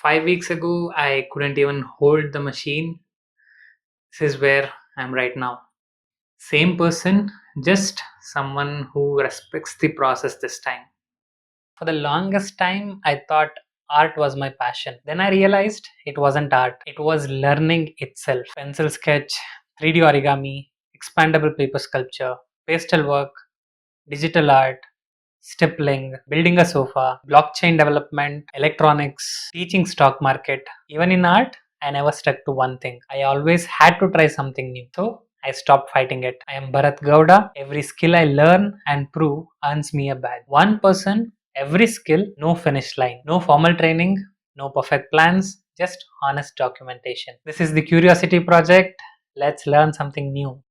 5 weeks ago, I couldn't even hold the machine. This is where I'm right now. Same person, just someone who respects the process this time. For the longest time, I thought art was my passion. Then I realized it wasn't art, it was learning itself. Pencil sketch, 3D origami, expandable paper sculpture, pastel work, digital art, stippling, building a sofa, blockchain development, electronics, teaching stock market. Even in art, I never stuck to one thing. I always had to try something new. So I stopped fighting it. I am Bharat Gowda. Every skill I learn and prove earns me a badge. One person, every skill, no finish line, no formal training, no perfect plans, just honest documentation. This is the Curiosity Project. Let's learn something new.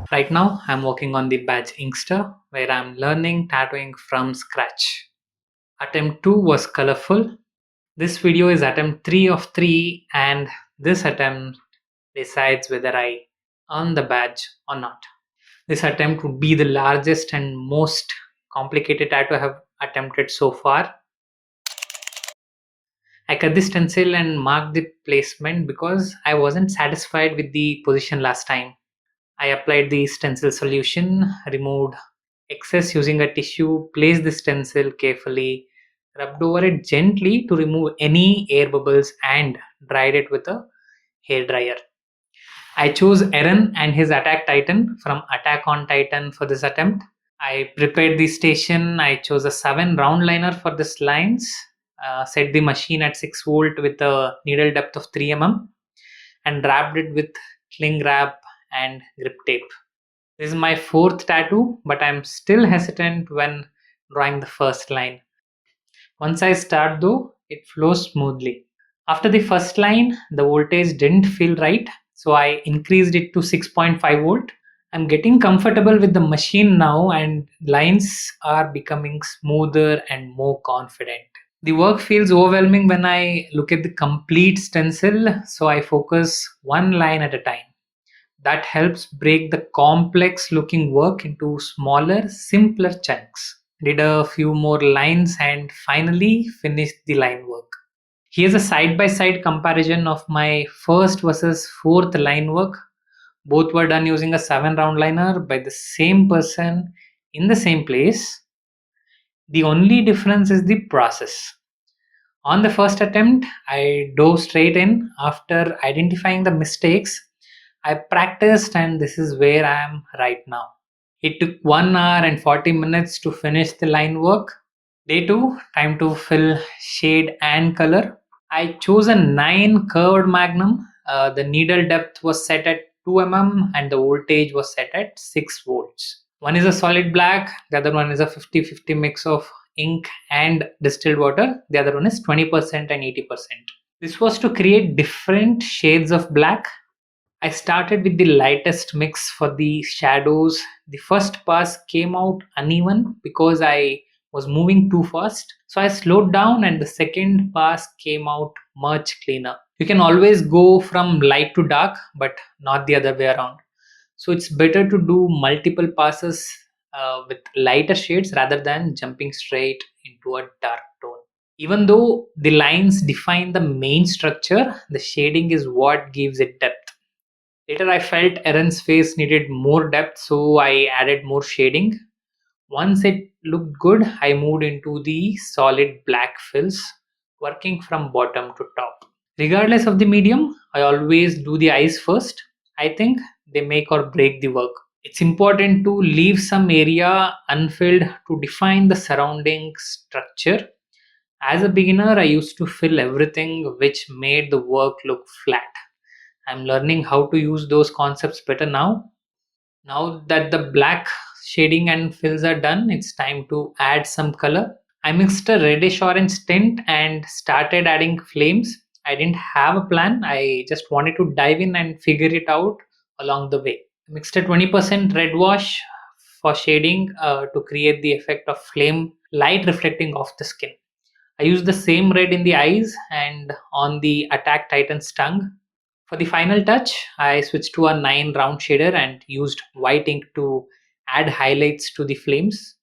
Right now, I'm working on the Badge Inkster, where I'm learning tattooing from scratch. Attempt 2 was colorful. This video is attempt 3 of 3, and this attempt decides whether I earn the badge or not. This attempt would be the largest and most complicated tattoo I have attempted so far. I cut the stencil and marked the placement because I wasn't satisfied with the position last time. I applied the stencil solution, removed excess using a tissue, placed the stencil carefully, rubbed over it gently to remove any air bubbles, and dried it with a hair dryer. I chose Eren and his Attack Titan from Attack on Titan for this attempt. I prepared the station. I chose a 7 round liner for this lines, set the machine at 6 volt with a needle depth of 3 mm, and wrapped it with cling wrap and grip tape. This is my 4th tattoo, but I'm still hesitant when drawing the first line. Once I start though, it flows smoothly. After the first line, the voltage didn't feel right, so I increased it to 6.5 volt. I'm getting comfortable with the machine now, and lines are becoming smoother and more confident. The work feels overwhelming when I look at the complete stencil, so I focus one line at a time. That helps break the complex looking work into smaller, simpler chunks. Did a few more lines and finally finished the line work. Here's a side by side comparison of my first versus fourth line work. Both were done using a 7 round liner by the same person in the same place. The only difference is the process. On the first attempt, I dove straight in. After identifying the mistakes, I practiced, and this is where I am right now. It took 1 hour and 40 minutes to finish the line work. Day 2, time to fill shade and color. I chose a 9 curved magnum. The needle depth was set at 2 mm and the voltage was set at 6 volts. One is a solid black, the other one is a 50-50 mix of ink and distilled water. The other one is 20% and 80%. This was to create different shades of black. I started with the lightest mix for the shadows. The first pass came out uneven because I was moving too fast. So I slowed down, and the second pass came out much cleaner. You can always go from light to dark, but not the other way around. So it's better to do multiple passes with lighter shades rather than jumping straight into a dark tone. Even though the lines define the main structure, the shading is what gives it depth. Later, I felt Eren's face needed more depth, so I added more shading. Once it looked good, I moved into the solid black fills, working from bottom to top. Regardless of the medium, I always do the eyes first. I think they make or break the work. It's important to leave some area unfilled to define the surrounding structure. As a beginner, I used to fill everything, which made the work look flat. I'm learning how to use those concepts better now. Now that the black shading and fills are done, it's time to add some color. I mixed a reddish orange tint and started adding flames. I didn't have a plan, I just wanted to dive in and figure it out along the way. I mixed a 20% red wash for shading to create the effect of flame light reflecting off the skin. I used the same red in the eyes and on the Attack Titan's tongue. For the final touch, I switched to a 9 round shader and used white ink to add highlights to the flames.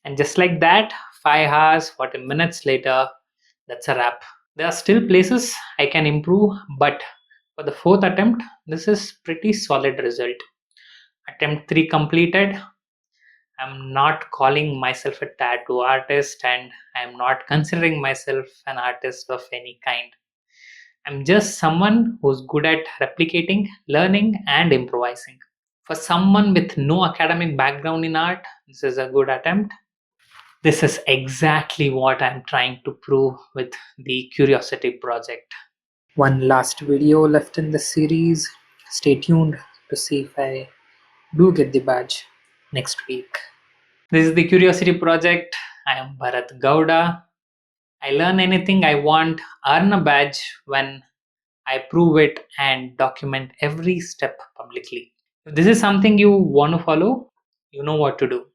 And just like that, 5 hours, 40 minutes later, that's a wrap. There are still places I can improve, but for the fourth attempt, this is pretty solid result. Attempt 3 completed. I'm not calling myself a tattoo artist and I'm not considering myself an artist of any kind. I'm just someone who's good at replicating, learning, and improvising. For someone with no academic background in art, this is a good attempt. This is exactly what I'm trying to prove with the Curiosity project. One last video left in the series. Stay tuned to see if I do get the badge next week. This is the Curiosity project. I am Bharat Gowda. I learn anything I want, earn a badge when I prove it, and document every step publicly. If this is something you want to follow, you know what to do.